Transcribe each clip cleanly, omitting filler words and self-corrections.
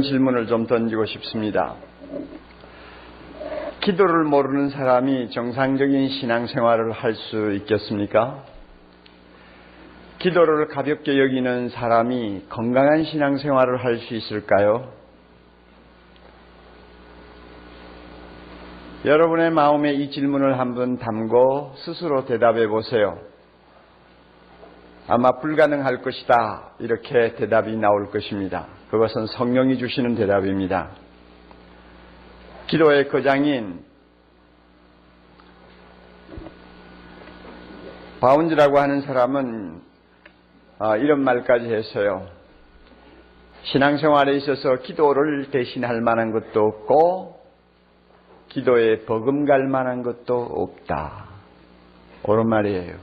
질문을 좀 던지고 싶습니다. 기도를 모르는 사람이 정상적인 신앙생활을 할 수 있겠습니까? 기도를 가볍게 여기는 사람이 건강한 신앙생활을 할 수 있을까요? 여러분의 마음에 이 질문을 한번 담고 스스로 대답해 보세요. 아마 불가능할 것이다, 이렇게 대답이 나올 것입니다. 그것은 성령이 주시는 대답입니다. 기도의 거장인 바운즈라고 하는 사람은 이런 말까지 했어요. 신앙생활에 있어서 기도를 대신할 만한 것도 없고 기도에 버금갈 만한 것도 없다. 옳은 말이에요.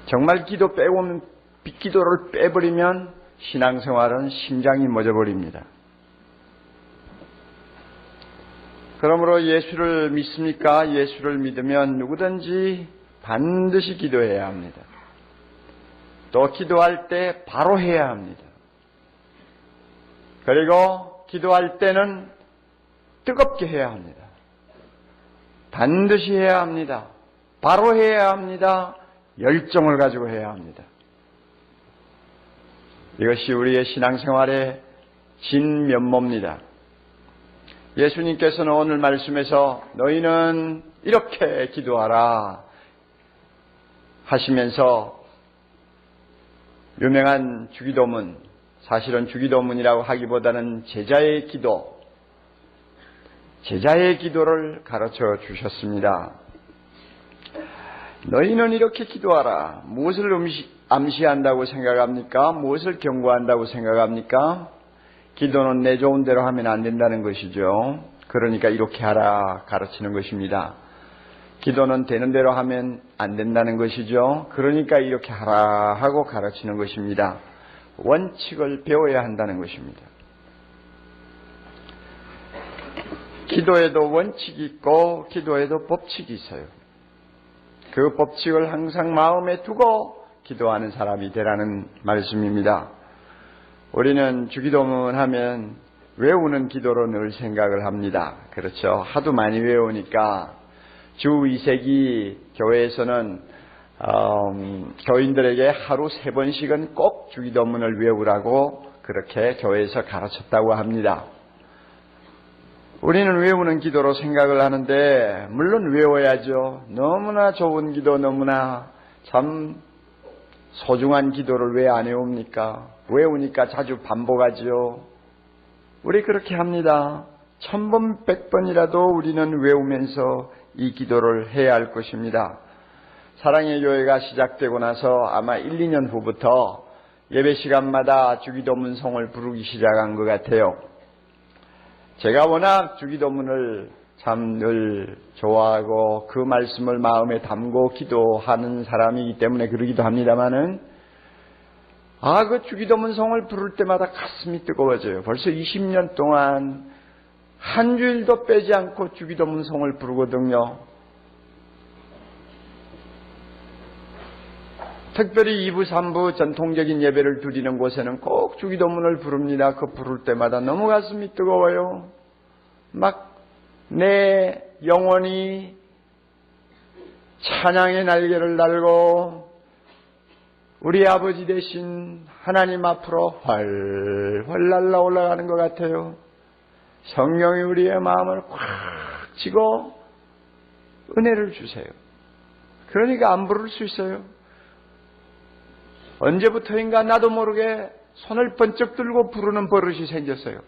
정말 기도를 빼버리면 신앙생활은 심장이 멎어버립니다. 그러므로 예수를 믿습니까? 예수를 믿으면 누구든지 반드시 기도해야 합니다. 또 기도할 때 바로 해야 합니다. 그리고 기도할 때는 뜨겁게 해야 합니다. 반드시 해야 합니다. 바로 해야 합니다. 열정을 가지고 해야 합니다. 이것이 우리의 신앙생활의 진면모입니다. 예수님께서는 오늘 말씀에서 너희는 이렇게 기도하라 하시면서 유명한 주기도문, 사실은 주기도문이라고 하기보다는 제자의 기도를 가르쳐 주셨습니다. 너희는 이렇게 기도하라. 무엇을 암시한다고 생각합니까? 무엇을 경고한다고 생각합니까? 기도는 내 좋은 대로 하면 안 된다는 것이죠. 그러니까 이렇게 하라 가르치는 것입니다. 기도는 되는 대로 하면 안 된다는 것이죠. 그러니까 이렇게 하라 하고 가르치는 것입니다. 원칙을 배워야 한다는 것입니다. 기도에도 원칙이 있고 기도에도 법칙이 있어요. 그 법칙을 항상 마음에 두고 기도하는 사람이 되라는 말씀입니다. 우리는 주기도문 하면 외우는 기도로 늘 생각을 합니다. 그렇죠. 하도 많이 외우니까 주 2세기 교회에서는 교인들에게 하루 3번씩은 꼭 주기도문을 외우라고 그렇게 교회에서 가르쳤다고 합니다. 우리는 외우는 기도로 생각을 하는데 물론 외워야죠. 너무나 좋은 기도, 너무나 참 소중한 기도를 왜 안 외웁니까? 외우니까 자주 반복하죠. 우리 그렇게 합니다. 1000번, 100번이라도 우리는 외우면서 이 기도를 해야 할 것입니다. 사랑의 교회가 시작되고 나서 아마 1, 2년 후부터 예배 시간마다 주기도문송을 부르기 시작한 것 같아요. 제가 워낙 주기도문을 참 늘 좋아하고 그 말씀을 마음에 담고 기도하는 사람이기 때문에 그러기도 합니다마는 그 주기도문송을 부를 때마다 가슴이 뜨거워져요. 벌써 20년 동안 한 주일도 빼지 않고 주기도문송을 부르거든요. 특별히 2부, 3부 전통적인 예배를 드리는 곳에는 꼭 주기도문을 부릅니다. 그 부를 때마다 너무 가슴이 뜨거워요. 막 내 영혼이 찬양의 날개를 달고 우리 아버지 되신 하나님 앞으로 활활 날라 올라가는 것 같아요. 성령이 우리의 마음을 꽉 쥐고 은혜를 주세요. 그러니까 안 부를 수 있어요. 언제부터인가 나도 모르게 손을 번쩍 들고 부르는 버릇이 생겼어요.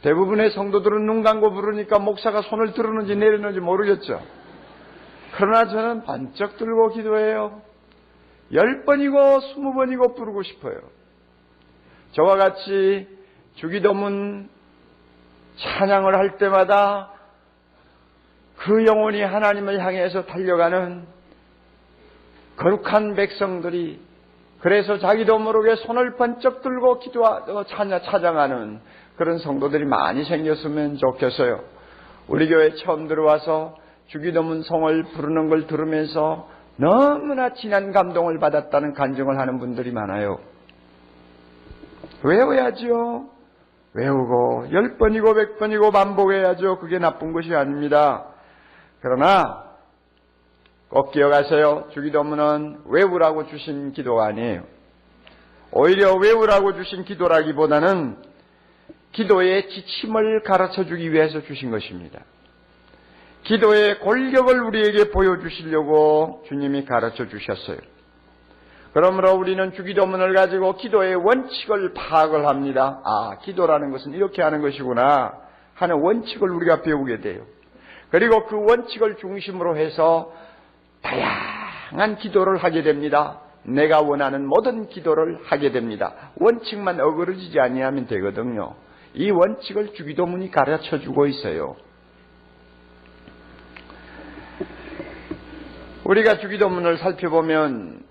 대부분의 성도들은 눈 감고 부르니까 목사가 손을 들었는지 내렸는지 모르겠죠. 그러나 저는 번쩍 들고 기도해요. 10번이고 20번이고 부르고 싶어요. 저와 같이 주기도문 찬양을 할 때마다 그 영혼이 하나님을 향해서 달려가는 거룩한 백성들이 그래서 자기도 모르게 손을 번쩍 들고 찬양하는 그런 성도들이 많이 생겼으면 좋겠어요. 우리 교회 처음 들어와서 주기도문송을 부르는 걸 들으면서 너무나 진한 감동을 받았다는 간증을 하는 분들이 많아요. 외워야죠. 외우고 10번이고 100번이고 반복해야죠. 그게 나쁜 것이 아닙니다. 그러나 꼭 기억하세요. 주기도문은 외우라고 주신 기도가 아니에요. 오히려 외우라고 주신 기도라기보다는 기도의 지침을 가르쳐주기 위해서 주신 것입니다. 기도의 권력을 우리에게 보여주시려고 주님이 가르쳐 주셨어요. 그러므로 우리는 주기도문을 가지고 기도의 원칙을 파악을 합니다. 아, 기도라는 것은 이렇게 하는 것이구나 하는 원칙을 우리가 배우게 돼요. 그리고 그 원칙을 중심으로 해서 다양한 기도를 하게 됩니다. 내가 원하는 모든 기도를 하게 됩니다. 원칙만 어그러지지 아니하면 되거든요. 이 원칙을 주기도문이 가르쳐주고 있어요. 우리가 주기도문을 살펴보면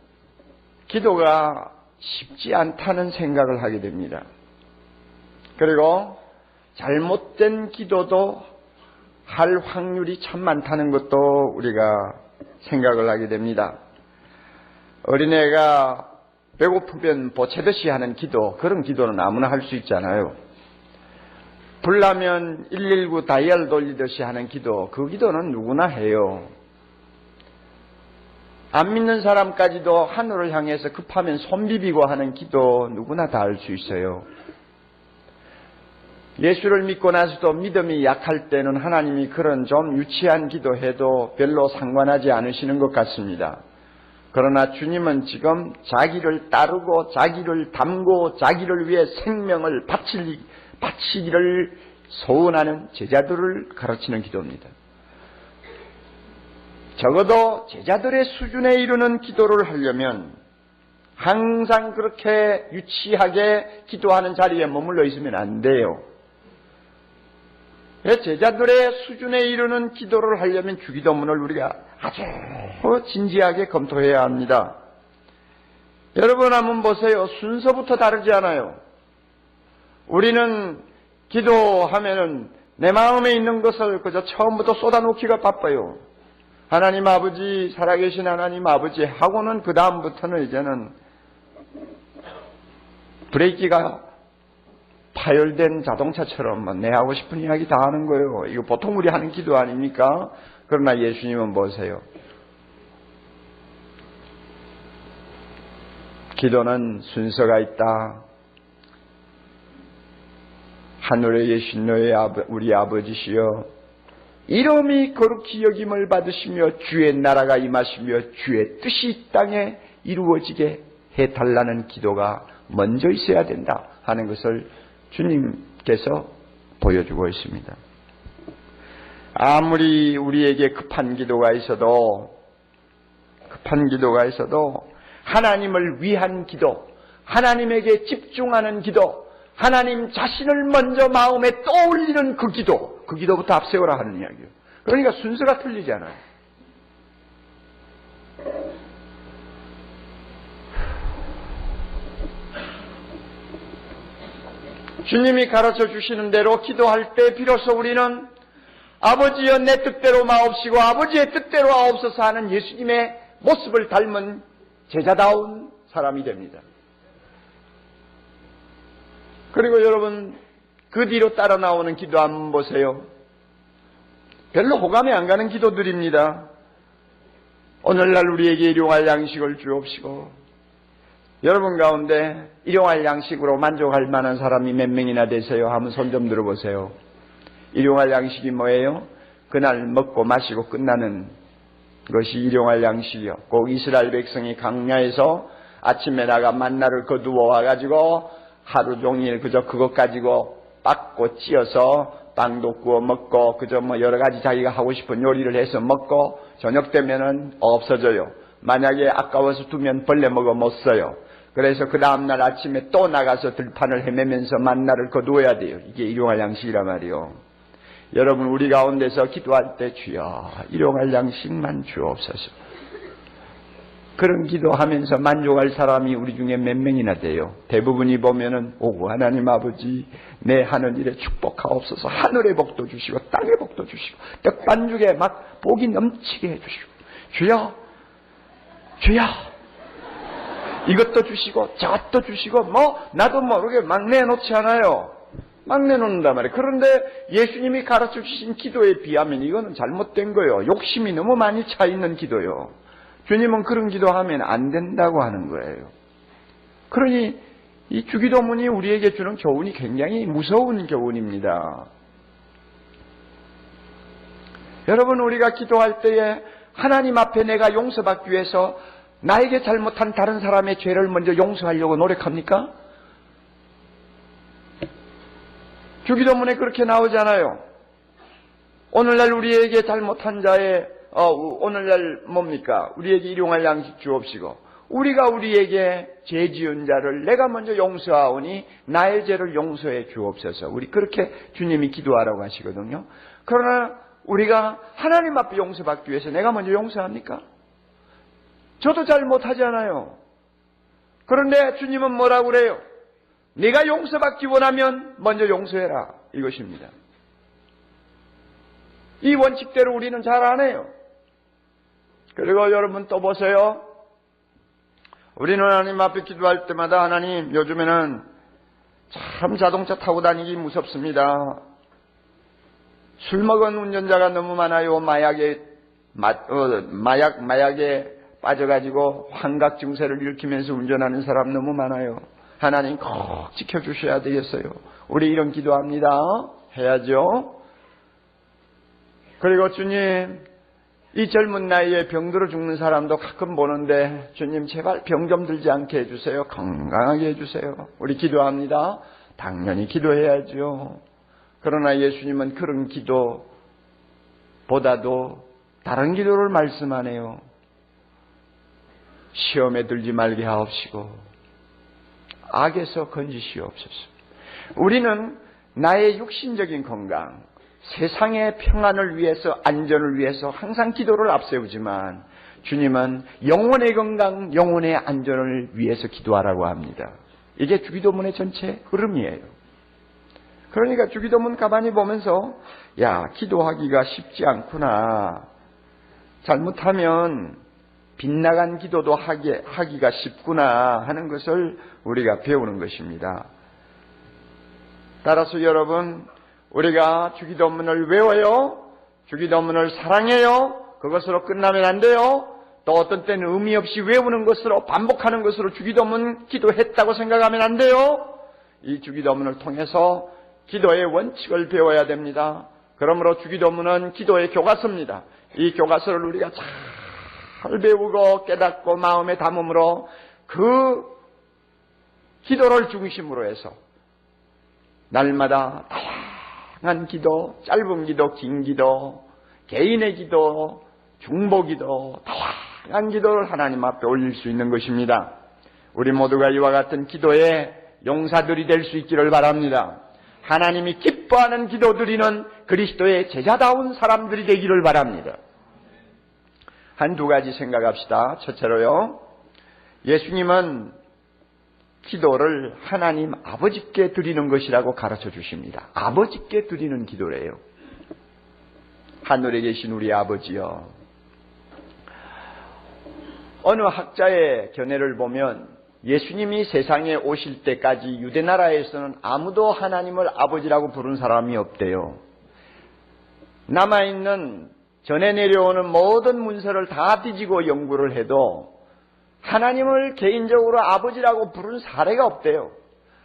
기도가 쉽지 않다는 생각을 하게 됩니다. 그리고 잘못된 기도도 할 확률이 참 많다는 것도 우리가 생각을 하게 됩니다. 어린애가 배고프면 보채듯이 하는 기도, 그런 기도는 아무나 할 수 있잖아요. 불나면 119 다이얼 돌리듯이 하는 기도, 그 기도는 누구나 해요. 안 믿는 사람까지도 하늘을 향해서 급하면 손 비비고 하는 기도 누구나 다 할 수 있어요. 예수를 믿고 나서도 믿음이 약할 때는 하나님이 그런 좀 유치한 기도해도 별로 상관하지 않으시는 것 같습니다. 그러나 주님은 지금 자기를 따르고 자기를 닮고 자기를 위해 생명을 바치기를 소원하는 제자들을 가르치는 기도입니다. 적어도 제자들의 수준에 이르는 기도를 하려면 항상 그렇게 유치하게 기도하는 자리에 머물러 있으면 안 돼요. 제자들의 수준에 이르는 기도를 하려면 주기도문을 우리가 아주 진지하게 검토해야 합니다. 여러분 한번 보세요. 순서부터 다르지 않아요. 우리는 기도하면은 내 마음에 있는 것을 그저 처음부터 쏟아놓기가 바빠요. 하나님 아버지, 살아계신 하나님 아버지 하고는 그 다음부터는 이제는 브레이크가 파열된 자동차처럼 내 하고 싶은 이야기 다 하는 거예요. 이거 보통 우리 하는 기도 아닙니까? 그러나 예수님은 보세요. 기도는 순서가 있다. 하늘에 계신 너의 우리 아버지시여, 이름이 거룩히 여김을 받으시며 주의 나라가 임하시며 주의 뜻이 이 땅에 이루어지게 해달라는 기도가 먼저 있어야 된다 하는 것을 주님께서 보여주고 있습니다. 아무리 우리에게 급한 기도가 있어도 하나님을 위한 기도, 하나님에게 집중하는 기도, 하나님 자신을 먼저 마음에 떠올리는 그 기도부터 앞세워라 하는 이야기예요. 그러니까 순서가 틀리잖아요. 주님이 가르쳐 주시는 대로 기도할 때 비로소 우리는 아버지여 내 뜻대로 마옵시고 아버지의 뜻대로 하옵소서 하는 예수님의 모습을 닮은 제자다운 사람이 됩니다. 그리고 여러분 그 뒤로 따라 나오는 기도 한번 보세요. 별로 호감이 안 가는 기도들입니다. 오늘날 우리에게 일용할 양식을 주옵시고, 여러분 가운데 일용할 양식으로 만족할 만한 사람이 몇 명이나 되세요? 한번 손 좀 들어보세요. 일용할 양식이 뭐예요? 그날 먹고 마시고 끝나는 것이 일용할 양식이요. 꼭 이스라엘 백성이 광야에서 아침에 나가 만나를 거두어 와가지고 하루 종일 그저 그것 가지고 빻고 찧어서 빵도 구워 먹고 그저 여러 가지 자기가 하고 싶은 요리를 해서 먹고 저녁 되면은 없어져요. 만약에 아까워서 두면 벌레 먹어 못 써요. 그래서 그 다음날 아침에 또 나가서 들판을 헤매면서 만나를 거두어야 돼요. 이게 일용할 양식이란 말이요. 여러분 우리 가운데서 기도할 때 주여 일용할 양식만 주옵소서. 그런 기도하면서 만족할 사람이 우리 중에 몇 명이나 돼요. 대부분이 보면은 오고 하나님 아버지 내 하는 일에 축복하옵소서. 하늘의 복도 주시고 땅의 복도 주시고 떡반죽에 막 복이 넘치게 해주시고 주여 이것도 주시고 저것도 주시고 나도 모르게 막 내놓지 않아요. 막 내놓는단 말이에요. 그런데 예수님이 가르쳐 주신 기도에 비하면 이거는 잘못된 거예요. 욕심이 너무 많이 차 있는 기도요. 주님은 그런 기도하면 안 된다고 하는 거예요. 그러니 이 주기도문이 우리에게 주는 교훈이 굉장히 무서운 교훈입니다. 여러분, 우리가 기도할 때에 하나님 앞에 내가 용서받기 위해서 나에게 잘못한 다른 사람의 죄를 먼저 용서하려고 노력합니까? 주기도문에 그렇게 나오잖아요. 오늘날 우리에게 잘못한 자의 오늘날 뭡니까? 우리에게 일용할 양식 주옵시고 우리가 우리에게 죄 지은 자를 내가 먼저 용서하오니 나의 죄를 용서해 주옵소서. 우리 그렇게 주님이 기도하라고 하시거든요. 그러나 우리가 하나님 앞에 용서받기 위해서 내가 먼저 용서합니까? 저도 잘 못하잖아요. 그런데 주님은 뭐라고 그래요? 네가 용서받기 원하면 먼저 용서해라. 이것입니다. 이 원칙대로 우리는 잘 안 해요. 그리고 여러분 또 보세요. 우리는 하나님 앞에 기도할 때마다 하나님, 요즘에는 참 자동차 타고 다니기 무섭습니다. 술 먹은 운전자가 너무 많아요. 마약에 빠져가지고 환각 증세를 일으키면서 운전하는 사람 너무 많아요. 하나님 꼭 지켜주셔야 되겠어요. 우리 이런 기도합니다. 해야죠. 그리고 주님, 이 젊은 나이에 병들어 죽는 사람도 가끔 보는데 주님 제발 병 좀 들지 않게 해주세요. 건강하게 해주세요. 우리 기도합니다. 당연히 기도해야죠. 그러나 예수님은 그런 기도보다도 다른 기도를 말씀하네요. 시험에 들지 말게 하옵시고 악에서 건지시옵소서. 우리는 나의 육신적인 건강, 세상의 평안을 위해서, 안전을 위해서 항상 기도를 앞세우지만 주님은 영혼의 건강, 영혼의 안전을 위해서 기도하라고 합니다. 이게 주기도문의 전체 흐름이에요. 그러니까 주기도문 가만히 보면서 기도하기가 쉽지 않구나. 잘못하면 빗나간 기도도 하기가 쉽구나 하는 것을 우리가 배우는 것입니다. 따라서 여러분, 우리가 주기도문을 외워요. 주기도문을 사랑해요. 그것으로 끝나면 안 돼요. 또 어떤 때는 의미 없이 외우는 것으로, 반복하는 것으로 주기도문 기도했다고 생각하면 안 돼요. 이 주기도문을 통해서 기도의 원칙을 배워야 됩니다. 그러므로 주기도문은 기도의 교과서입니다. 이 교과서를 우리가 잘 배우고 깨닫고 마음에 담음으로 그 기도를 중심으로 해서 날마다 다양한 기도, 짧은 기도, 긴 기도, 개인의 기도, 중보기도, 다양한 기도를 하나님 앞에 올릴 수 있는 것입니다. 우리 모두가 이와 같은 기도의 용사들이 될 수 있기를 바랍니다. 하나님이 기뻐하는 기도 드리는 그리스도의 제자다운 사람들이 되기를 바랍니다. 한두 가지 생각합시다. 첫째로요, 예수님은 기도를 하나님 아버지께 드리는 것이라고 가르쳐 주십니다. 아버지께 드리는 기도래요. 하늘에 계신 우리 아버지요. 어느 학자의 견해를 보면 예수님이 세상에 오실 때까지 유대나라에서는 아무도 하나님을 아버지라고 부른 사람이 없대요. 남아있는 전해 내려오는 모든 문서를 다 뒤지고 연구를 해도 하나님을 개인적으로 아버지라고 부른 사례가 없대요.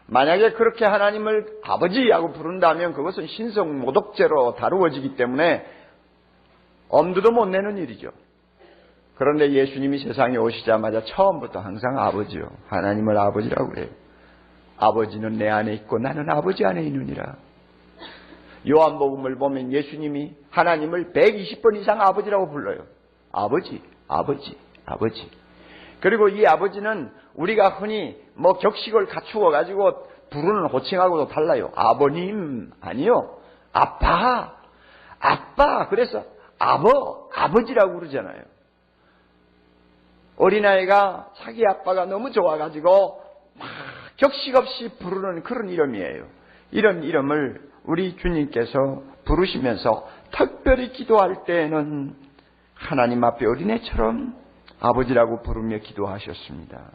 만약에 그렇게 하나님을 아버지라고 부른다면 그것은 신성모독죄로 다루어지기 때문에 엄두도 못 내는 일이죠. 그런데 예수님이 세상에 오시자마자 처음부터 항상 아버지요. 하나님을 아버지라고 그래요. 아버지는 내 안에 있고 나는 아버지 안에 있느니라. 요한복음을 보면 예수님이 하나님을 120번 이상 아버지라고 불러요. 아버지, 아버지, 아버지. 그리고 이 아버지는 우리가 흔히 격식을 갖추어 가지고 부르는 호칭하고도 달라요. 아버님 아니요. 아빠, 아빠. 그래서 아버지라고 그러잖아요. 어린아이가 자기 아빠가 너무 좋아가지고 막 격식 없이 부르는 그런 이름이에요. 이런 이름을 우리 주님께서 부르시면서 특별히 기도할 때에는 하나님 앞에 어린애처럼 아버지라고 부르며 기도하셨습니다.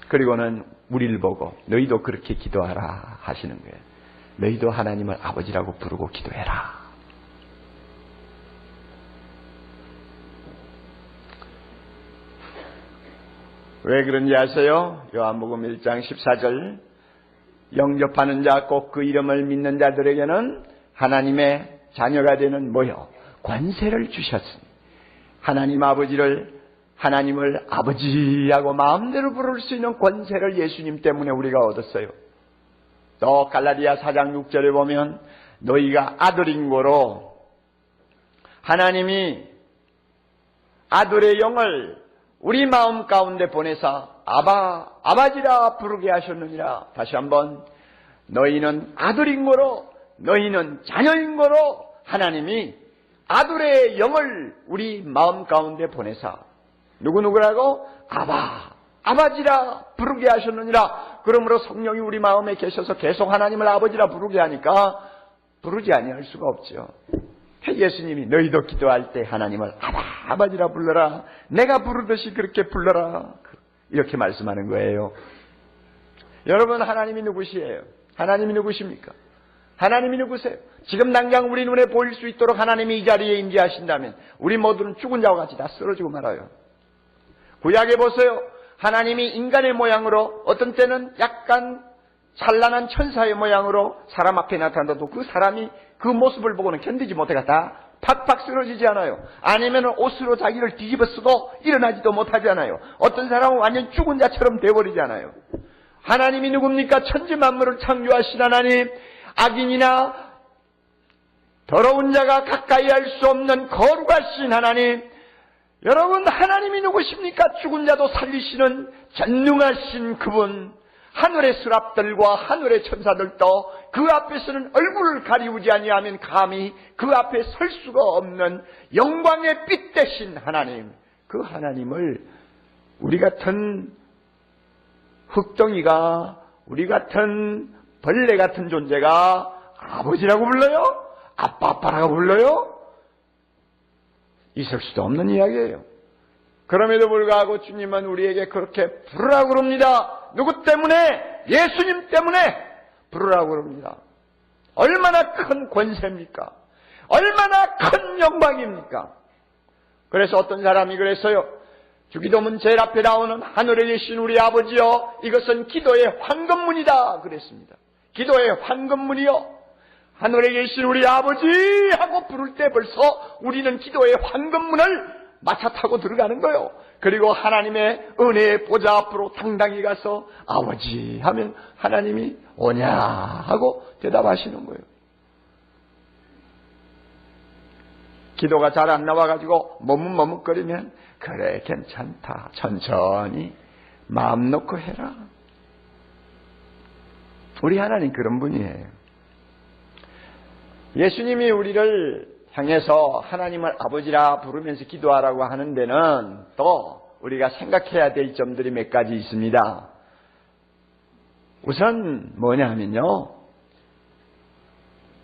그리고는 우리를 보고 너희도 그렇게 기도하라 하시는 거예요. 너희도 하나님을 아버지라고 부르고 기도해라. 왜 그런지 아세요? 요한복음 1장 14절 영접하는 자 꼭 그 이름을 믿는 자들에게는 하나님의 자녀가 되는 뭐요? 권세를 주셨으니 하나님 아버지를 하나님을 아버지하고 마음대로 부를 수 있는 권세를 예수님 때문에 우리가 얻었어요. 또 갈라디아 4장 6절에 보면 너희가 아들인 거로 하나님이 아들의 영을 우리 마음 가운데 보내사 아바지라 부르게 하셨느니라. 다시 한번 너희는 아들인 거로 너희는 자녀인 거로 하나님이 아들의 영을 우리 마음 가운데 보내사 누구라고? 아바지라 부르게 하셨느니라. 그러므로 성령이 우리 마음에 계셔서 계속 하나님을 아버지라 부르게 하니까 부르지 아니할 수가 없죠. 예수님이 너희도 기도할 때 하나님을 아바지라 불러라. 내가 부르듯이 그렇게 불러라. 이렇게 말씀하는 거예요. 여러분, 하나님이 누구시에요? 하나님이 누구십니까? 하나님이 누구세요? 지금 당장 우리 눈에 보일 수 있도록 하나님이 이 자리에 임재하신다면 우리 모두는 죽은 자와 같이 다 쓰러지고 말아요. 구약에 보세요. 하나님이 인간의 모양으로 어떤 때는 약간 찬란한 천사의 모양으로 사람 앞에 나타난다도 그 사람이 그 모습을 보고는 견디지 못해가 다 팍팍 쓰러지지 않아요. 아니면 옷으로 자기를 뒤집어 쓰고 일어나지도 못하지 않아요. 어떤 사람은 완전 죽은 자처럼 되어버리지 않아요. 하나님이 누굽니까? 천지만물을 창조하신 하나님, 악인이나 더러운 자가 가까이 할 수 없는 거룩하신 하나님. 여러분, 하나님이 누구십니까? 죽은 자도 살리시는 전능하신 그분. 하늘의 스랍들과 하늘의 천사들도 그 앞에서는 얼굴을 가리우지 아니하면 감히 그 앞에 설 수가 없는 영광의 빛 대신 하나님. 그 하나님을 우리 같은 흙덩이가, 우리 같은 벌레 같은 존재가 아버지라고 불러요? 아빠라고 불러요? 있을 수도 없는 이야기예요. 그럼에도 불구하고 주님은 우리에게 그렇게 부르라고 그럽니다. 누구 때문에? 예수님 때문에 부르라고 그럽니다. 얼마나 큰 권세입니까? 얼마나 큰 영광입니까? 그래서 어떤 사람이 그랬어요. 주기도문 제일 앞에 나오는 하늘에 계신 우리 아버지여, 이것은 기도의 황금문이다 그랬습니다. 기도의 황금문이요, 하늘에 계신 우리 아버지 하고 부를 때 벌써 우리는 기도의 황금문을 마차 타고 들어가는 거예요. 그리고 하나님의 은혜의 보좌 앞으로 당당히 가서 아버지 하면 하나님이 오냐 하고 대답하시는 거예요. 기도가 잘 안 나와가지고 머뭇머뭇거리면 그래 괜찮다, 천천히 마음 놓고 해라. 우리 하나님 그런 분이에요. 예수님이 우리를 향해서 하나님을 아버지라 부르면서 기도하라고 하는 데는 또 우리가 생각해야 될 점들이 몇 가지 있습니다. 우선 뭐냐 하면요,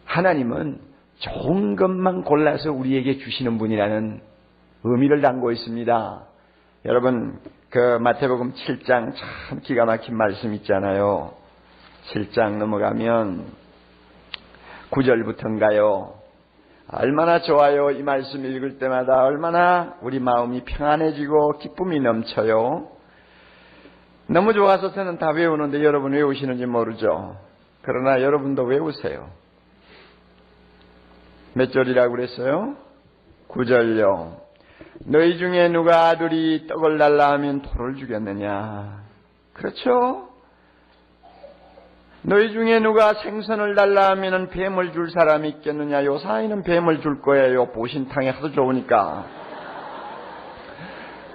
하나님은 좋은 것만 골라서 우리에게 주시는 분이라는 의미를 담고 있습니다. 여러분, 그 마태복음 7장 참 기가 막힌 말씀 있잖아요. 7장 넘어가면 9절부터인가요? 얼마나 좋아요. 이 말씀 읽을 때마다 얼마나 우리 마음이 평안해지고 기쁨이 넘쳐요. 너무 좋아서 저는 다 외우는데 여러분 외우시는지 모르죠. 그러나 여러분도 외우세요. 몇 절이라고 그랬어요? 9절요. 너희 중에 누가 아들이 떡을 달라 하면 돌을 주겠느냐? 그렇죠? 너희 중에 누가 생선을 달라 하면 뱀을 줄 사람이 있겠느냐? 요 사이는 뱀을 줄 거예요. 보신탕이 하도 좋으니까.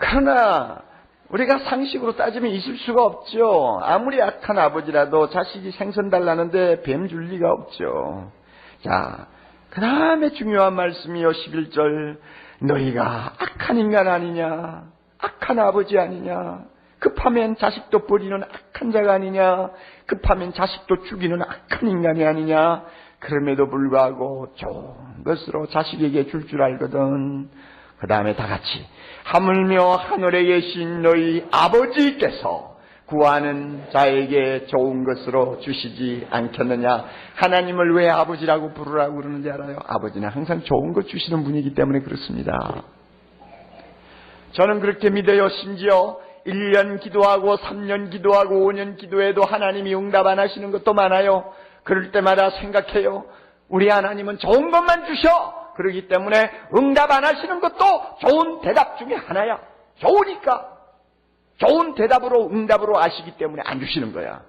그러나 우리가 상식으로 따지면 있을 수가 없죠. 아무리 악한 아버지라도 자식이 생선 달라는데 뱀 줄 리가 없죠. 자, 그 다음에 중요한 말씀이요. 11절. 너희가 악한 인간 아니냐? 악한 아버지 아니냐? 급하면 자식도 버리는 악한 자가 아니냐? 급하면 자식도 죽이는 악한 인간이 아니냐? 그럼에도 불구하고 좋은 것으로 자식에게 줄 알거든. 그 다음에 다 같이 하물며 하늘에 계신 너희 아버지께서 구하는 자에게 좋은 것으로 주시지 않겠느냐. 하나님을 왜 아버지라고 부르라고 그러는지 알아요? 아버지는 항상 좋은 것 주시는 분이기 때문에 그렇습니다. 저는 그렇게 믿어요. 심지어 1년 기도하고 3년 기도하고 5년 기도해도 하나님이 응답 안 하시는 것도 많아요. 그럴 때마다 생각해요. 우리 하나님은 좋은 것만 주셔. 그렇기 때문에 응답 안 하시는 것도 좋은 대답 중에 하나야. 좋으니까. 좋은 대답으로 응답으로 아시기 때문에 안 주시는 거야.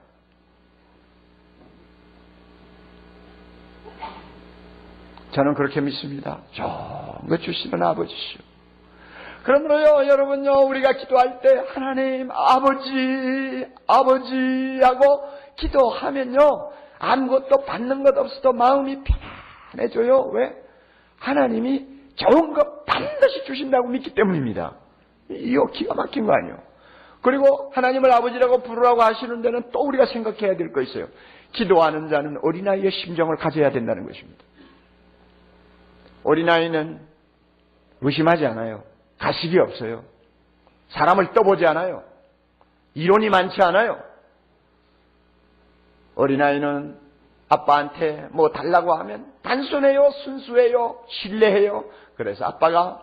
저는 그렇게 믿습니다. 좋은 거 주시는 아버지시오. 그러므로요, 여러분요, 우리가 기도할 때 하나님 아버지 하고 기도하면요, 아무것도 받는 것 없어도 마음이 편안해져요. 왜? 하나님이 좋은 거 반드시 주신다고 믿기 때문입니다. 이거 기가 막힌 거 아니에요. 그리고 하나님을 아버지라고 부르라고 하시는 데는 또 우리가 생각해야 될 거 있어요. 기도하는 자는 어린아이의 심정을 가져야 된다는 것입니다. 어린아이는 의심하지 않아요. 가식이 없어요. 사람을 떠보지 않아요. 이론이 많지 않아요. 어린아이는 아빠한테 뭐 달라고 하면 단순해요, 순수해요, 신뢰해요. 그래서 아빠가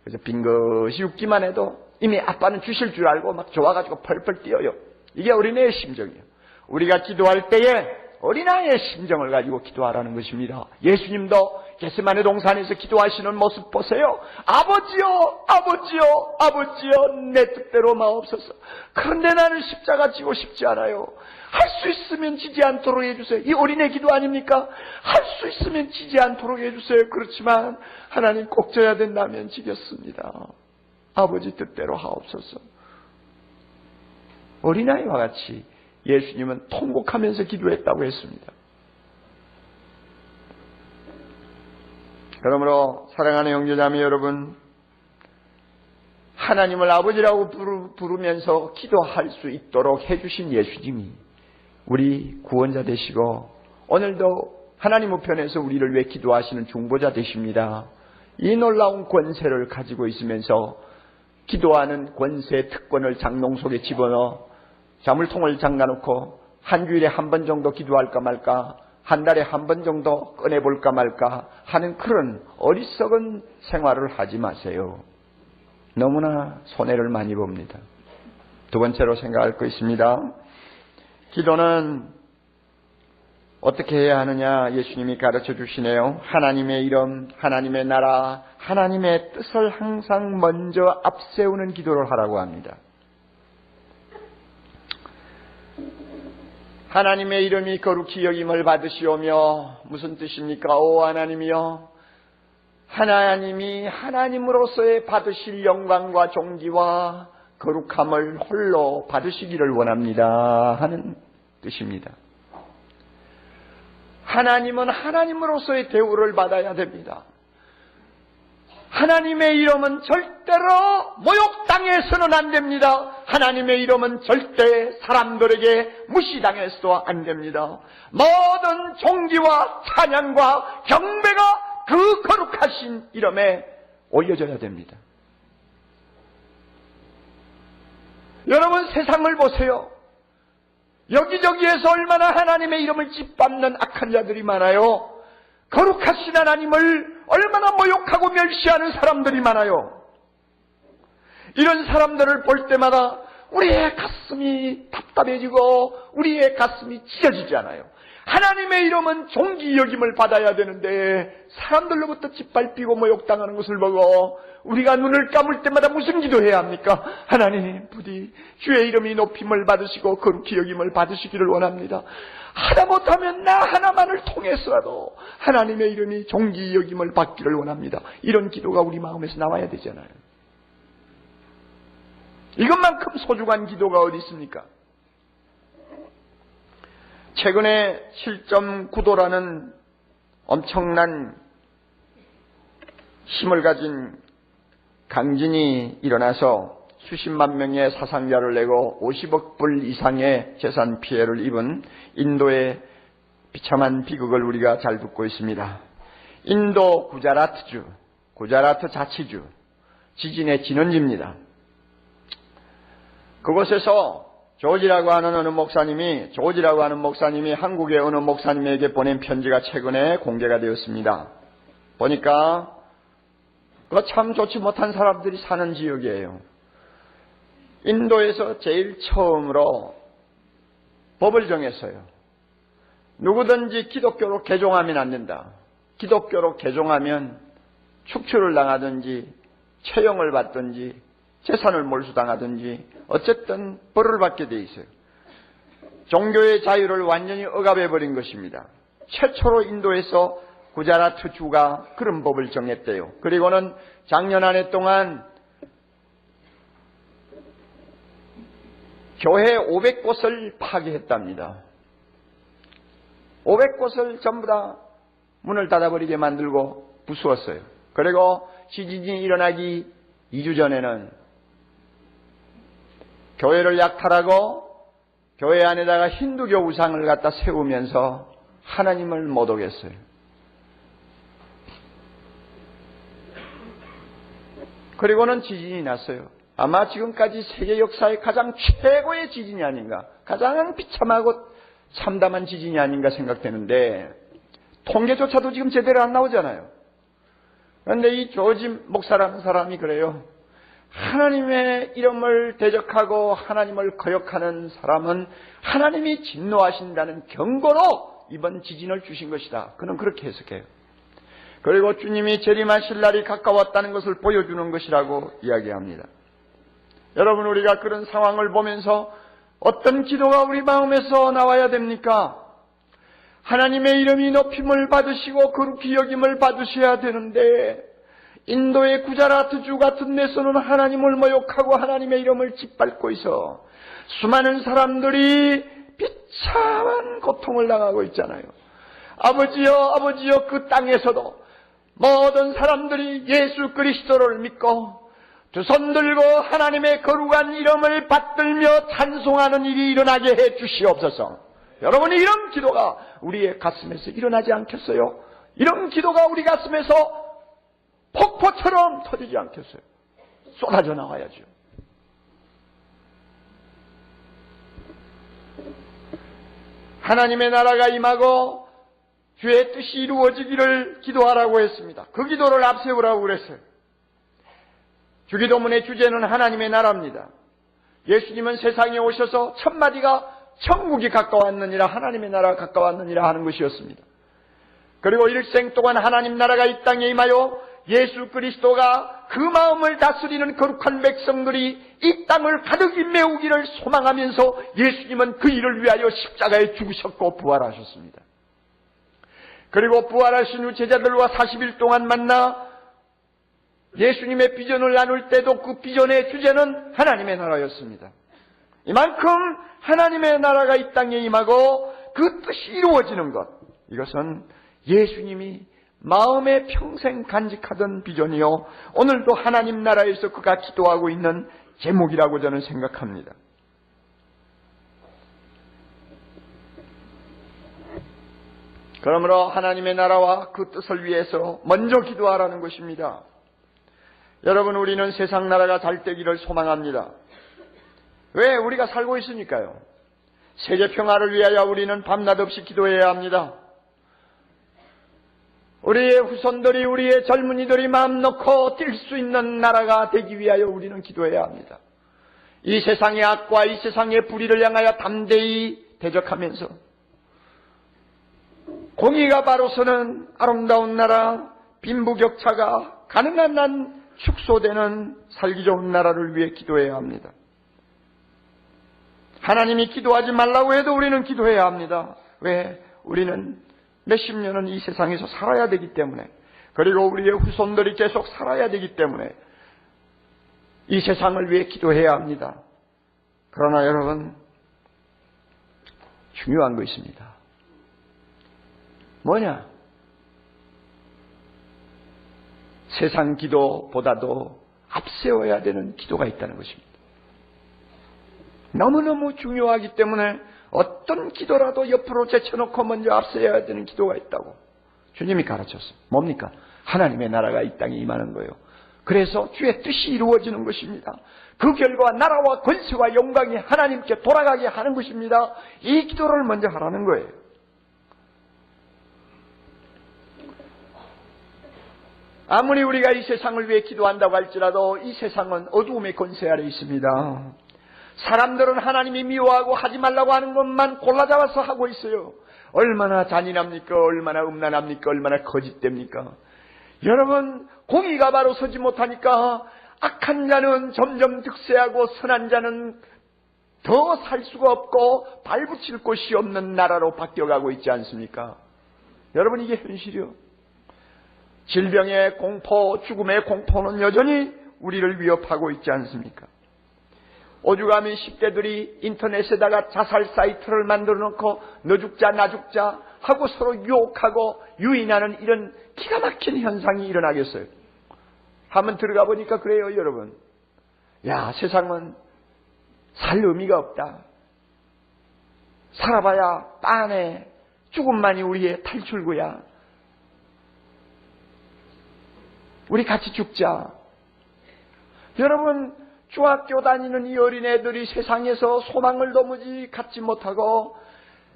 그래서 빙긋이 웃기만 해도 이미 아빠는 주실 줄 알고 막 좋아가지고 펄펄 뛰어요. 이게 어린애의 심정이에요. 우리가 기도할 때에 어린아이의 심정을 가지고 기도하라는 것입니다. 예수님도 겟세마네 동산에서 기도하시는 모습 보세요. 아버지요, 아버지요, 아버지요, 내 뜻대로 마옵소서. 그런데 나는 십자가 지고 싶지 않아요. 할 수 있으면 지지 않도록 해주세요. 이 어린애 기도 아닙니까? 할 수 있으면 지지 않도록 해주세요. 그렇지만 하나님 꼭 져야 된다면 지겠습니다. 아버지 뜻대로 하옵소서. 어린아이와 같이 예수님은 통곡하면서 기도했다고 했습니다. 그러므로 사랑하는 형제자매 여러분, 하나님을 아버지라고 부르면서 기도할 수 있도록 해주신 예수님이 우리 구원자 되시고 오늘도 하나님 우편에서 우리를 위해 기도하시는 중보자 되십니다. 이 놀라운 권세를 가지고 있으면서 기도하는 권세 특권을 장롱 속에 집어넣어 자물통을 잠가놓고 한 주일에 한 번 정도 기도할까 말까, 한 달에 한 번 정도 꺼내볼까 말까 하는 그런 어리석은 생활을 하지 마세요. 너무나 손해를 많이 봅니다. 두 번째로 생각할 거 있습니다. 기도는 어떻게 해야 하느냐 예수님이 가르쳐 주시네요. 하나님의 이름, 하나님의 나라, 하나님의 뜻을 항상 먼저 앞세우는 기도를 하라고 합니다. 하나님의 이름이 거룩히 여김을 받으시오며 무슨 뜻입니까? 오 하나님이여, 하나님이 하나님으로서의 받으실 영광과 존귀와 거룩함을 홀로 받으시기를 원합니다 하는 뜻입니다. 하나님은 하나님으로서의 대우를 받아야 됩니다. 하나님의 이름은 절대로 모욕당해서는 안 됩니다. 하나님의 이름은 절대 사람들에게 무시당해서도 안 됩니다. 모든 존귀와 찬양과 경배가 그 거룩하신 이름에 올려져야 됩니다. 여러분 세상을 보세요. 여기저기에서 얼마나 하나님의 이름을 짓밟는 악한 자들이 많아요. 거룩하신 하나님을 얼마나 모욕하고 멸시하는 사람들이 많아요. 이런 사람들을 볼 때마다 우리의 가슴이 답답해지고 우리의 가슴이 찢어지지 않아요. 하나님의 이름은 존귀 여김을 받아야 되는데 사람들로부터 짓밟히고 모욕당하는 것을 보고 우리가 눈을 감을 때마다 무슨 기도해야 합니까? 하나님 부디 주의 이름이 높임을 받으시고 거룩히 여김을 받으시기를 원합니다. 하다 못하면 나 하나만을 통해서라도 하나님의 이름이 존귀 여김을 받기를 원합니다. 이런 기도가 우리 마음에서 나와야 되잖아요. 이것만큼 소중한 기도가 어디 있습니까? 최근에 7.9도라는 엄청난 힘을 가진 강진이 일어나서 수십만 명의 사상자를 내고 50억 불 이상의 재산 피해를 입은 인도의 비참한 비극을 우리가 잘 듣고 있습니다. 인도 구자라트 자치주 지진의 진원지입니다. 그곳에서 조지라고 하는 목사님이 한국의 어느 목사님에게 보낸 편지가 최근에 공개가 되었습니다. 보니까 그거 참 좋지 못한 사람들이 사는 지역이에요. 인도에서 제일 처음으로 법을 정했어요. 누구든지 기독교로 개종하면 안 된다. 기독교로 개종하면 축출을 당하든지 처형을 받든지 재산을 몰수당하든지 어쨌든 벌을 받게 돼 있어요. 종교의 자유를 완전히 억압해버린 것입니다. 최초로 인도에서 구자라트 주가 그런 법을 정했대요. 그리고는 작년 한 해 동안 교회 500곳을 파괴했답니다. 500곳을 전부 다 문을 닫아버리게 만들고 부수었어요. 그리고 지진이 일어나기 2주 전에는 교회를 약탈하고 교회 안에다가 힌두교 우상을 갖다 세우면서 하나님을 모독했어요. 그리고는 지진이 났어요. 아마 지금까지 세계 역사의 가장 최고의 지진이 아닌가, 가장 비참하고 참담한 지진이 아닌가 생각되는데 통계조차도 지금 제대로 안 나오잖아요. 그런데 이 조지 목사라는 사람이 그래요. 하나님의 이름을 대적하고 하나님을 거역하는 사람은 하나님이 진노하신다는 경고로 이번 지진을 주신 것이다. 그는 그렇게 해석해요. 그리고 주님이 재림하실 날이 가까웠다는 것을 보여주는 것이라고 이야기합니다. 여러분, 우리가 그런 상황을 보면서 어떤 기도가 우리 마음에서 나와야 됩니까? 하나님의 이름이 높임을 받으시고 거룩히 여김을 받으셔야 되는데 인도의 구자라트주 같은 데서는 하나님을 모욕하고 하나님의 이름을 짓밟고 있어 수많은 사람들이 비참한 고통을 당하고 있잖아요. 아버지여 그 땅에서도 모든 사람들이 예수 그리스도를 믿고 두 손 들고 하나님의 거룩한 이름을 받들며 찬송하는 일이 일어나게 해 주시옵소서. 여러분이 이런 기도가 우리의 가슴에서 일어나지 않겠어요? 이런 기도가 우리 가슴에서 폭포처럼 터지지 않겠어요? 쏟아져 나와야죠. 하나님의 나라가 임하고 주의 뜻이 이루어지기를 기도하라고 했습니다. 그 기도를 앞세우라고 그랬어요. 주기도문의 주제는 하나님의 나라입니다. 예수님은 세상에 오셔서 첫 마디가 천국이 가까웠느니라, 하나님의 나라가 가까웠느니라 하는 것이었습니다. 그리고 일생 동안 하나님 나라가 이 땅에 임하여 예수 그리스도가 그 마음을 다스리는 거룩한 백성들이 이 땅을 가득히 메우기를 소망하면서 예수님은 그 일을 위하여 십자가에 죽으셨고 부활하셨습니다. 그리고 부활하신 후 제자들과 40일 동안 만나 예수님의 비전을 나눌 때도 그 비전의 주제는 하나님의 나라였습니다. 이만큼 하나님의 나라가 이 땅에 임하고 그 뜻이 이루어지는 것, 이것은 예수님이 마음에 평생 간직하던 비전이요, 오늘도 하나님 나라에서 그가 기도하고 있는 제목이라고 저는 생각합니다. 그러므로 하나님의 나라와 그 뜻을 위해서 먼저 기도하라는 것입니다. 여러분, 우리는 세상 나라가 잘 되기를 소망합니다. 왜? 우리가 살고 있으니까요. 세계 평화를 위하여 우리는 밤낮 없이 기도해야 합니다. 우리의 후손들이, 우리의 젊은이들이 마음 놓고 뛸 수 있는 나라가 되기 위하여 우리는 기도해야 합니다. 이 세상의 악과 이 세상의 불의를 향하여 담대히 대적하면서 공의가 바로 서는 아름다운 나라, 빈부격차가 가능한 한 축소되는 살기 좋은 나라를 위해 기도해야 합니다. 하나님이 기도하지 말라고 해도 우리는 기도해야 합니다. 왜? 우리는 몇십 년은 이 세상에서 살아야 되기 때문에, 그리고 우리의 후손들이 계속 살아야 되기 때문에 이 세상을 위해 기도해야 합니다. 그러나 여러분, 중요한 거 있습니다. 뭐냐? 세상 기도보다도 앞세워야 되는 기도가 있다는 것입니다. 너무너무 중요하기 때문에 어떤 기도라도 옆으로 제쳐놓고 먼저 앞세워야 되는 기도가 있다고 주님이 가르쳤습니다. 뭡니까? 하나님의 나라가 이 땅에 임하는 거예요. 그래서 주의 뜻이 이루어지는 것입니다. 그 결과 나라와 권세와 영광이 하나님께 돌아가게 하는 것입니다. 이 기도를 먼저 하라는 거예요. 아무리 우리가 이 세상을 위해 기도한다고 할지라도 이 세상은 어두움의 권세 아래 있습니다. 사람들은 하나님이 미워하고 하지 말라고 하는 것만 골라잡아서 하고 있어요. 얼마나 잔인합니까? 얼마나 음란합니까? 얼마나 거짓됩니까? 여러분, 공의가 바로 서지 못하니까 악한 자는 점점 득세하고 선한 자는 더 살 수가 없고 발붙일 곳이 없는 나라로 바뀌어가고 있지 않습니까? 여러분, 이게 현실이요. 질병의 공포, 죽음의 공포는 여전히 우리를 위협하고 있지 않습니까? 오죽하면 10대들이 인터넷에다가 자살 사이트를 만들어 놓고 너 죽자 나 죽자 하고 서로 유혹하고 유인하는 이런 기가 막힌 현상이 일어나겠어요. 한번 들어가 보니까 그래요, 여러분. 야, 세상은 살 의미가 없다. 살아봐야 빤해. 죽음만이 우리의 탈출구야. 우리 같이 죽자. 여러분, 중학교 다니는 이 어린애들이 세상에서 소망을 도무지 갖지 못하고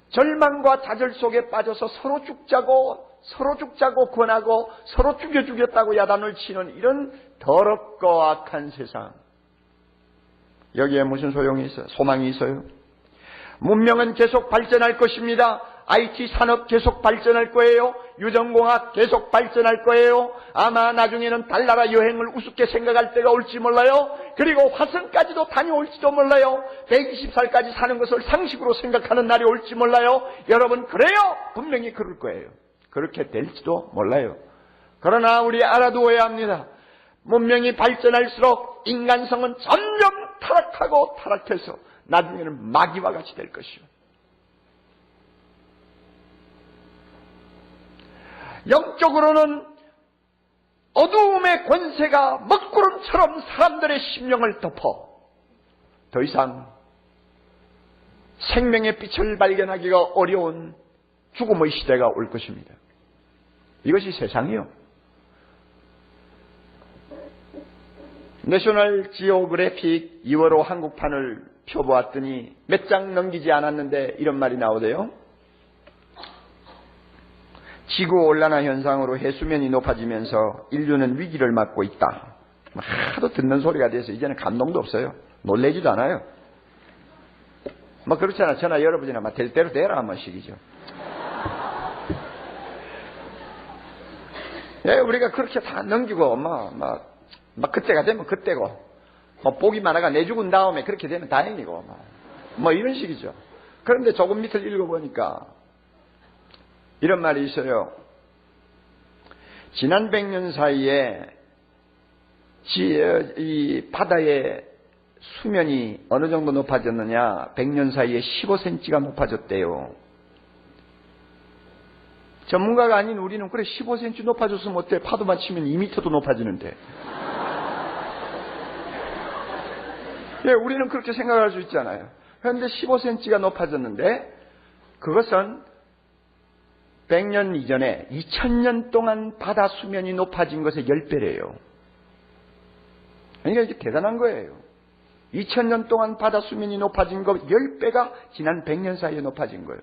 절망과 좌절 속에 빠져서 서로 죽자고 권하고 서로 죽였다고 야단을 치는 이런 더럽고 악한 세상. 여기에 무슨 소용이 있어요? 소망이 있어요? 문명은 계속 발전할 것입니다. IT 산업 계속 발전할 거예요. 유전공학 계속 발전할 거예요. 아마 나중에는 달나라 여행을 우습게 생각할 때가 올지 몰라요. 그리고 화성까지도 다녀올지도 몰라요. 120살까지 사는 것을 상식으로 생각하는 날이 올지 몰라요. 여러분, 그래요. 분명히 그럴 거예요. 그렇게 될지도 몰라요. 그러나 우리 알아두어야 합니다. 문명이 발전할수록 인간성은 점점 타락하고 타락해서 나중에는 마귀와 같이 될 것이요. 영적으로는 어두움의 권세가 먹구름처럼 사람들의 심령을 덮어 더 이상 생명의 빛을 발견하기가 어려운 죽음의 시대가 올 것입니다. 이것이 세상이요. 내셔널 지오그래픽 2월호 한국판을 펴보았더니 몇 장 넘기지 않았는데 이런 말이 나오대요. 지구온난화 현상으로 해수면이 높아지면서 인류는 위기를 맞고 있다. 하도 듣는 소리가 돼서 이제는 감동도 없어요. 놀래지도 않아요. 그렇잖아. 전화 여러분이나 될 대로 되라 한 번씩이죠. 예, 우리가 그렇게 다 넘기고 그때가 되면 그때고 복이 많아가 내 죽은 다음에 그렇게 되면 다행이고 이런 식이죠. 그런데 조금 밑을 읽어보니까 이런 말이 있어요. 지난 100년 사이에 이 바다의 수면이 어느 정도 높아졌느냐? 100년 사이에 15cm가 높아졌대요. 전문가가 아닌 우리는 그래 15cm 높아졌으면 어때? 파도만 치면 2m도 높아지는데. 예, 우리는 그렇게 생각할 수 있잖아요. 그런데 15cm가 높아졌는데 그것은 100년 이전에 2000년 동안 바다 수면이 높아진 것의 10배래요. 그러니까 이게 대단한 거예요. 2000년 동안 바다 수면이 높아진 것 10배가 지난 100년 사이에 높아진 거예요.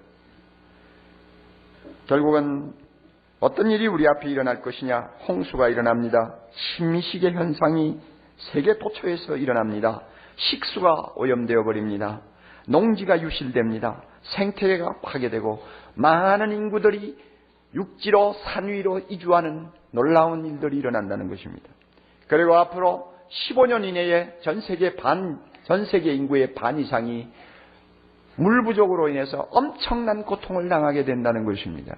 결국은 어떤 일이 우리 앞에 일어날 것이냐? 홍수가 일어납니다. 심미식의 현상이 세계 도처에서 일어납니다. 식수가 오염되어 버립니다. 농지가 유실됩니다. 생태계가 파괴되고 많은 인구들이 육지로 산 위로 이주하는 놀라운 일들이 일어난다는 것입니다. 그리고 앞으로 15년 이내에 전 세계 인구의 반 이상이 물 부족으로 인해서 엄청난 고통을 당하게 된다는 것입니다.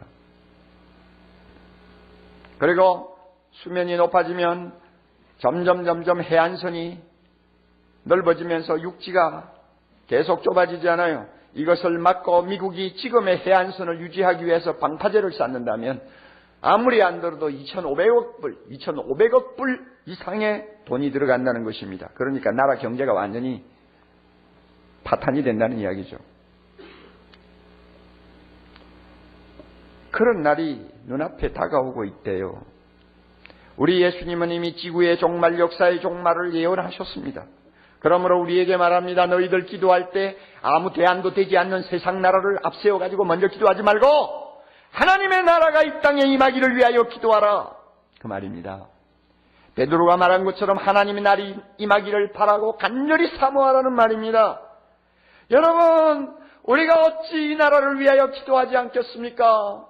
그리고 수면이 높아지면 점점 해안선이 넓어지면서 육지가 계속 좁아지지 않아요. 이것을 막고 미국이 지금의 해안선을 유지하기 위해서 방파제를 쌓는다면 아무리 안 들어도 2,500억 불 이상의 돈이 들어간다는 것입니다. 그러니까 나라 경제가 완전히 파탄이 된다는 이야기죠. 그런 날이 눈앞에 다가오고 있대요. 우리 예수님은 이미 지구의 종말, 역사의 종말을 예언하셨습니다. 그러므로 우리에게 말합니다. 너희들 기도할 때 아무 대안도 되지 않는 세상 나라를 앞세워가지고 먼저 기도하지 말고 하나님의 나라가 이 땅에 임하기를 위하여 기도하라. 그 말입니다. 베드로가 말한 것처럼 하나님의 날이 임하기를 바라고 간절히 사모하라는 말입니다. 여러분, 우리가 어찌 이 나라를 위하여 기도하지 않겠습니까?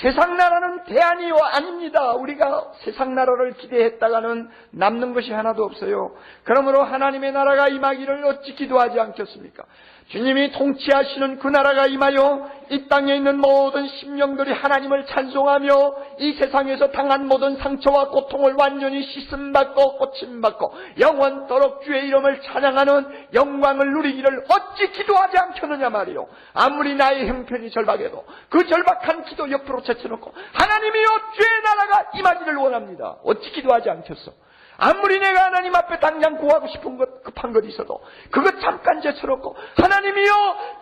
세상 나라는 대안이 아닙니다. 우리가 세상 나라를 기대했다가는 남는 것이 하나도 없어요. 그러므로 하나님의 나라가 임하기를 어찌 기도하지 않겠습니까? 주님이 통치하시는 그 나라가 임하여 이 땅에 있는 모든 심령들이 하나님을 찬송하며 이 세상에서 당한 모든 상처와 고통을 완전히 씻음받고 고침받고 영원토록 주의 이름을 찬양하는 영광을 누리기를 어찌 기도하지 않겠느냐 말이요. 아무리 나의 형편이 절박해도 그 절박한 기도 옆으로 제쳐놓고 하나님이여 주의 나라가 임하기를 원합니다. 어찌 기도하지 않겠어? 아무리 내가 하나님 앞에 당장 구하고 싶은 것, 급한 것 있어도 그것 잠깐 제쳐놓고 하나님이여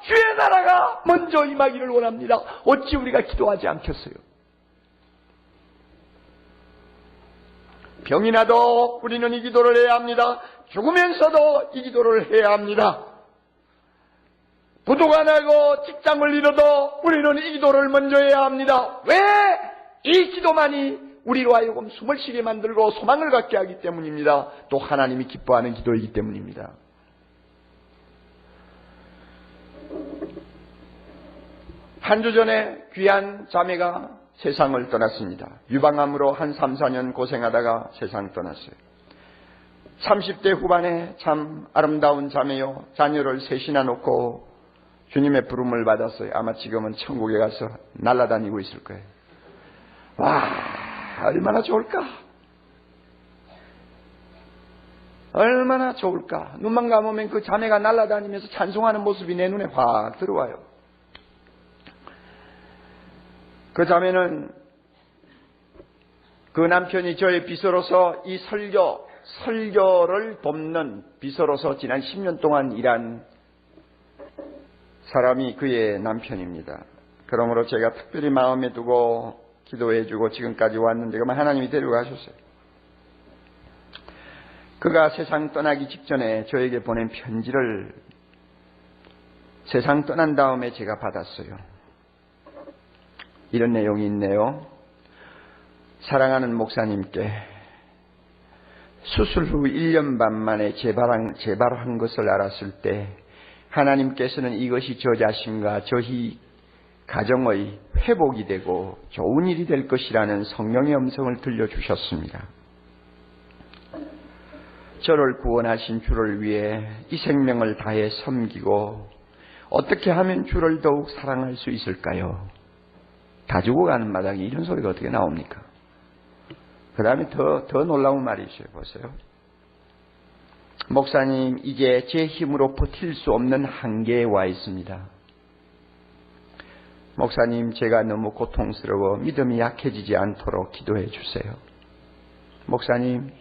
주의 나라가 먼저 임하기를 원합니다. 어찌 우리가 기도하지 않겠어요? 병이 나도 우리는 이 기도를 해야 합니다. 죽으면서도 이 기도를 해야 합니다. 부도가 나고 직장을 잃어도 우리는 이 기도를 먼저 해야 합니다. 왜? 이 기도만이 우리로 하여금 숨을 쉬게 만들고 소망을 갖게 하기 때문입니다. 또 하나님이 기뻐하는 기도이기 때문입니다. 한 주 전에 귀한 자매가 세상을 떠났습니다. 유방암으로 한 3, 4년 고생하다가 세상 떠났어요. 30대 후반에 참 아름다운 자매요. 자녀를 셋이나 놓고 주님의 부름을 받았어요. 아마 지금은 천국에 가서 날아다니고 있을 거예요. 와, 얼마나 좋을까? 얼마나 좋을까? 눈만 감으면 그 자매가 날아다니면서 찬송하는 모습이 내 눈에 확 들어와요. 그 자매는 그 남편이 저의 비서로서 이 설교를 돕는 비서로서 지난 10년 동안 일한 사람이 그의 남편입니다. 그러므로 제가 특별히 마음에 두고 기도해주고 지금까지 왔는데 그만 하나님이 데려가셨어요. 그가 세상 떠나기 직전에 저에게 보낸 편지를 세상 떠난 다음에 제가 받았어요. 이런 내용이 있네요. 사랑하는 목사님께 수술 후 1년 반 만에 재발한 것을 알았을 때 하나님께서는 이것이 저 자신과 저희 가정의 회복이 되고 좋은 일이 될 것이라는 성령의 음성을 들려주셨습니다. 저를 구원하신 주를 위해 이 생명을 다해 섬기고 어떻게 하면 주를 더욱 사랑할 수 있을까요? 다 죽어가는 마당에 이런 소리가 어떻게 나옵니까? 그 다음에 더 놀라운 말이 있어요. 보세요. 목사님, 이제 제 힘으로 버틸 수 없는 한계에 와 있습니다. 목사님, 제가 너무 고통스러워 믿음이 약해지지 않도록 기도해 주세요. 목사님,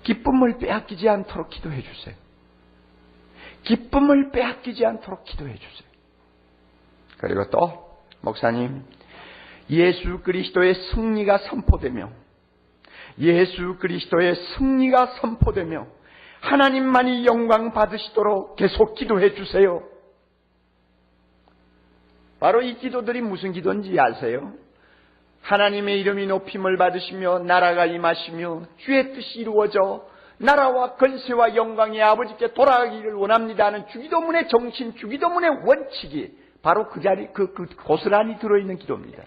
기쁨을 빼앗기지 않도록 기도해 주세요. 기쁨을 빼앗기지 않도록 기도해 주세요. 그리고 또 목사님, 예수 그리스도의 승리가 선포되며 예수 그리스도의 승리가 선포되며 하나님만이 영광 받으시도록 계속 기도해 주세요. 바로 이 기도들이 무슨 기도인지 아세요? 하나님의 이름이 높임을 받으시며 나라가 임하시며 주의 뜻이 이루어져 나라와 권세와 영광이 아버지께 돌아가기를 원합니다 하는 주기도문의 정신, 주기도문의 원칙이 바로 그 자리, 고스란히 들어있는 기도입니다.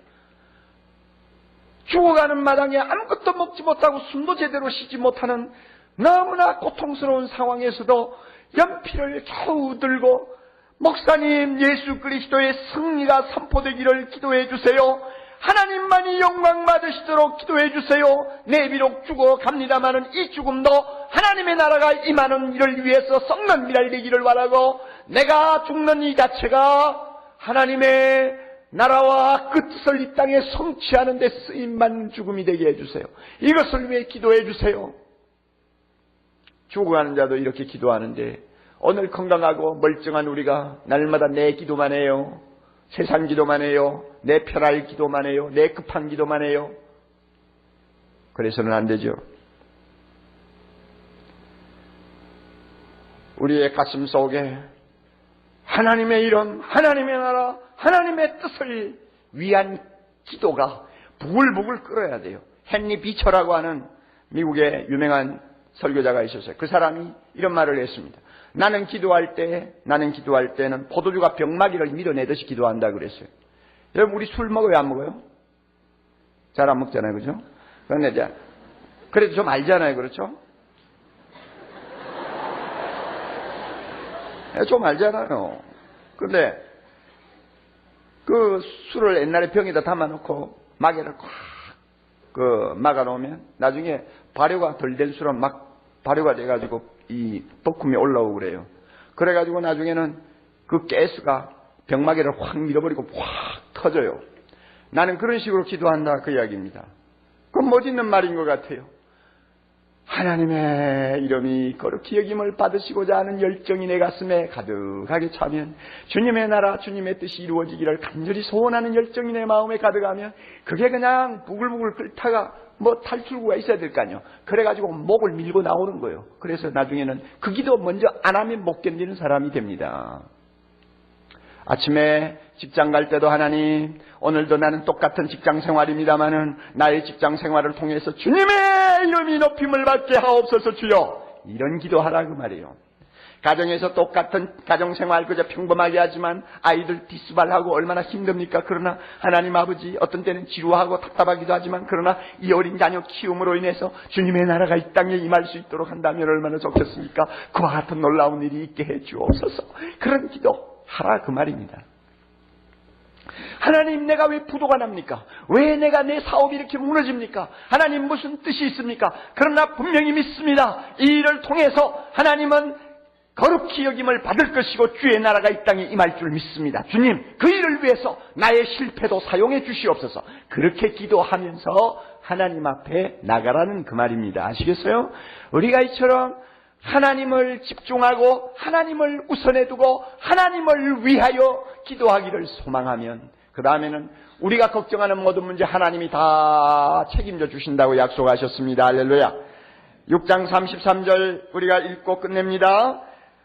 죽어가는 마당에 아무것도 먹지 못하고 숨도 제대로 쉬지 못하는 너무나 고통스러운 상황에서도 연필을 겨우 들고 목사님, 예수 그리스도의 승리가 선포되기를 기도해 주세요. 하나님만이 영광 받으시도록 기도해 주세요. 내 비록 죽어갑니다마는 이 죽음도 하나님의 나라가 임하는 일을 위해서 썩는 미랄 되기를 바라고 내가 죽는 이 자체가 하나님의 나라와 그 뜻을 이 땅에 성취하는 데 쓰임만 죽음이 되게 해주세요. 이것을 위해 기도해 주세요. 죽어가는 자도 이렇게 기도하는데 오늘 건강하고 멀쩡한 우리가 날마다 내 기도만 해요. 세상 기도만 해요. 내 편할 기도만 해요. 내 급한 기도만 해요. 그래서는 안 되죠. 우리의 가슴 속에 하나님의 이름, 하나님의 나라, 하나님의 뜻을 위한 기도가 부글부글 끓어야 돼요. 헨리 비처라고 하는 미국의 유명한 설교자가 있었어요. 그 사람이 이런 말을 했습니다. 나는 기도할 때는 포도주가 병마귀를 밀어내듯이 기도한다 그랬어요. 여러분, 우리 술 먹어요, 안 먹어요? 잘 안 먹잖아요, 그죠? 그런데 이제 그래도 좀 알잖아요, 그렇죠? 좀 알잖아요. 근데 그 술을 옛날에 병에다 담아놓고 마개를 꽉 막아놓으면 나중에 발효가 덜 된 술은 막 발효가 돼가지고 이 덕kum이 올라오고 그래요. 그래가지고 나중에는 그 가스가 병마개를 확 밀어버리고 확 터져요. 나는 그런 식으로 기도한다 그 이야기입니다. 그건 멋있는 말인 것 같아요. 하나님의 이름이 거룩히 여김을 받으시고자 하는 열정이 내 가슴에 가득하게 차면, 주님의 나라, 주님의 뜻이 이루어지기를 간절히 소원하는 열정이 내 마음에 가득하면, 그게 그냥 부글부글 끓다가 뭐 탈출구가 있어야 될 거 아니에요. 그래가지고 목을 밀고 나오는 거예요. 그래서 나중에는 그 기도 먼저 안 하면 못 견디는 사람이 됩니다. 아침에 직장 갈 때도 하나님, 오늘도 나는 똑같은 직장 생활입니다마는 나의 직장 생활을 통해서 주님의 이름이 높임을 받게 하옵소서 주여, 이런 기도하라 그 말이에요. 가정에서 똑같은 가정생활 그저 평범하게 하지만 아이들 디스발하고 얼마나 힘듭니까? 그러나 하나님 아버지, 어떤 때는 지루하고 답답하기도 하지만 그러나 이 어린 자녀 키움으로 인해서 주님의 나라가 이 땅에 임할 수 있도록 한다면 얼마나 좋겠습니까? 그와 같은 놀라운 일이 있게 해 주옵소서. 그런 기도 하라 그 말입니다. 하나님, 내가 왜 부도가 납니까? 왜 내가 내 사업이 이렇게 무너집니까? 하나님, 무슨 뜻이 있습니까? 그러나 분명히 믿습니다. 이 일을 통해서 하나님은 거룩히 여김을 받을 것이고 주의 나라가 이 땅에 임할 줄 믿습니다. 주님, 그 일을 위해서 나의 실패도 사용해 주시옵소서. 그렇게 기도하면서 하나님 앞에 나가라는 그 말입니다. 아시겠어요? 우리가 이처럼 하나님을 집중하고 하나님을 우선해 두고 하나님을 위하여 기도하기를 소망하면, 그 다음에는 우리가 걱정하는 모든 문제 하나님이 다 책임져 주신다고 약속하셨습니다. 할렐루야. 6장 33절 우리가 읽고 끝냅니다.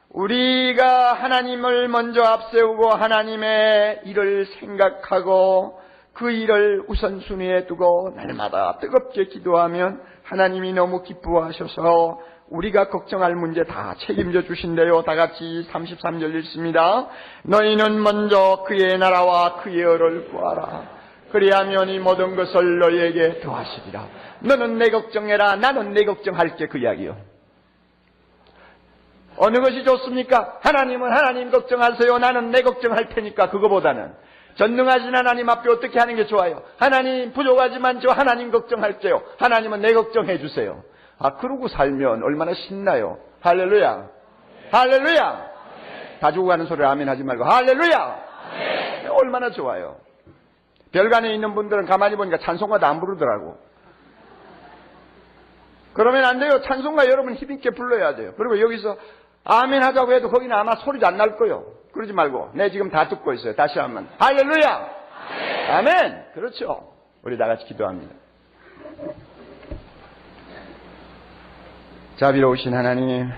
우리가 하나님을 먼저 앞세우고 하나님의 일을 생각하고 그 일을 우선순위에 두고 날마다 뜨겁게 기도하면 하나님이 너무 기뻐하셔서 우리가 걱정할 문제 다 책임져 주신대요. 다 같이 33절 읽습니다. 너희는 먼저 그의 나라와 그의 의를 구하라. 그리하면 이 모든 것을 너희에게 더하시리라. 너는 내 걱정해라, 나는 내 걱정할게, 그 이야기요. 어느 것이 좋습니까? 하나님은 하나님 걱정하세요, 나는 내 걱정할 테니까. 그거보다는 전능하신 하나님 앞에 어떻게 하는 게 좋아요? 하나님 부족하지만 저 하나님 걱정할게요. 하나님은 내 걱정해 주세요. 그러고 살면 얼마나 신나요. 할렐루야. 할렐루야. 다 죽어가는 소리를 아멘 하지 말고 할렐루야. 얼마나 좋아요. 별관에 있는 분들은 가만히 보니까 찬송가도 안 부르더라고. 그러면 안 돼요. 찬송가 여러분 힘있게 불러야 돼요. 그리고 여기서 아멘 하자고 해도 거기는 아마 소리도 안 날 거예요. 그러지 말고, 네 지금 다 듣고 있어요. 다시 한번 할렐루야. 아멘. 그렇죠. 우리 다 같이 기도합니다. 자비로우신 하나님,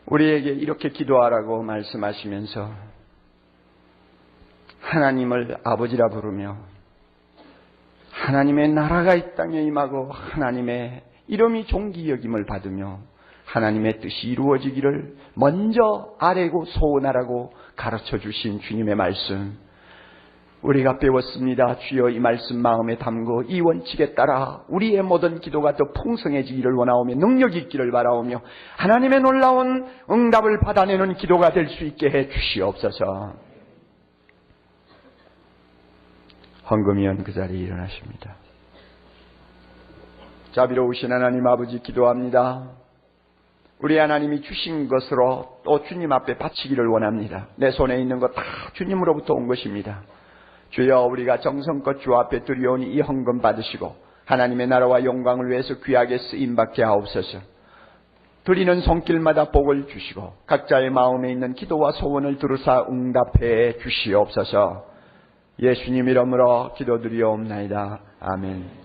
우리에게 이렇게 기도하라고 말씀하시면서 하나님을 아버지라 부르며 하나님의 나라가 이 땅에 임하고 하나님의 이름이 존귀 여김을 받으며 하나님의 뜻이 이루어지기를 먼저 아뢰고 소원하라고 가르쳐 주신 주님의 말씀, 우리가 배웠습니다. 주여, 이 말씀 마음에 담고 이 원칙에 따라 우리의 모든 기도가 더 풍성해지기를 원하오며 능력이 있기를 바라오며 하나님의 놀라운 응답을 받아내는 기도가 될 수 있게 해 주시옵소서. 헌금위원 그 자리에 일어나십니다. 자비로우신 하나님 아버지, 기도합니다. 우리 하나님이 주신 것으로 또 주님 앞에 바치기를 원합니다. 내 손에 있는 것 다 주님으로부터 온 것입니다. 주여, 우리가 정성껏 주 앞에 드려오니 이 헌금 받으시고 하나님의 나라와 영광을 위해서 귀하게 쓰임받게 하옵소서. 드리는 손길마다 복을 주시고 각자의 마음에 있는 기도와 소원을 들으사 응답해 주시옵소서. 예수님 이름으로 기도드리옵나이다. 아멘.